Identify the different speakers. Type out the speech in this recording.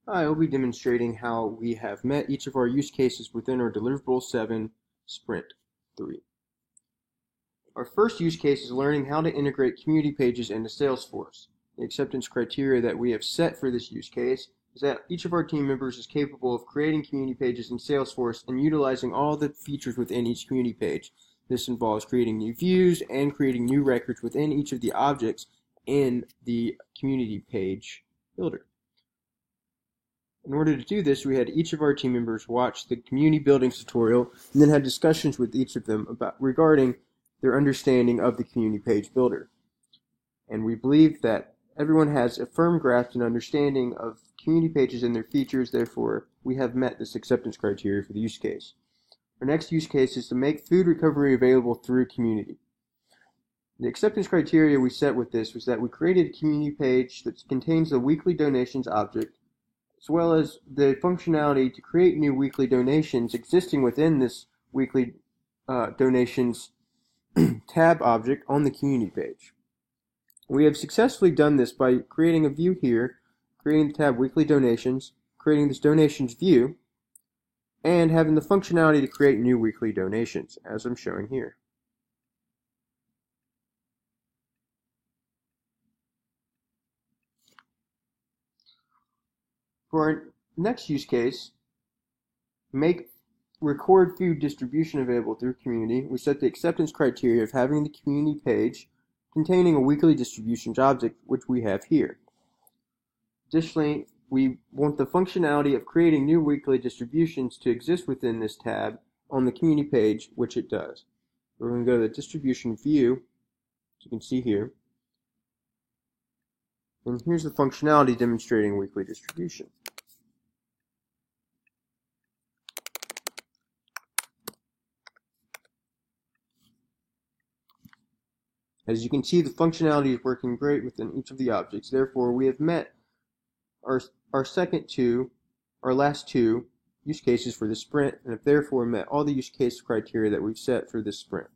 Speaker 1: I will be demonstrating how we have met each of our use cases within our Deliverable 7 Sprint 3. Our first use case is learning how to integrate community pages into Salesforce. The acceptance criteria that we have set for this use case is that each of our team members is capable of creating community pages in Salesforce and utilizing all the features within each community page. This involves creating new views and creating new records within each of the objects in the community page builder. In order to do this, we had each of our team members watch the community buildings tutorial and then had discussions with each of them regarding their understanding of the community page builder. And we believe that everyone has a firm grasp and understanding of community pages and their features, therefore we have met this acceptance criteria for the use case. Our next use case is to make food recovery available through community. The acceptance criteria we set with this was that we created a community page that contains the weekly donations object, as well as the functionality to create new weekly donations existing within this weekly donations tab object on the community page. We have successfully done this by creating a view here, creating the tab weekly donations, creating this donations view, and having the functionality to create new weekly donations, as I'm showing here. For our next use case, make record food distribution available through community, we set the acceptance criteria of having the community page containing a weekly distributions object, which we have here. Additionally, we want the functionality of creating new weekly distributions to exist within this tab on the community page, which it does. We're going to go to the distribution view, as you can see here. And here's the functionality demonstrating weekly distribution. As you can see, the functionality is working great within each of the objects. Therefore, we have met our last two use cases for the sprint, and have therefore met all the use case criteria that we've set for this sprint.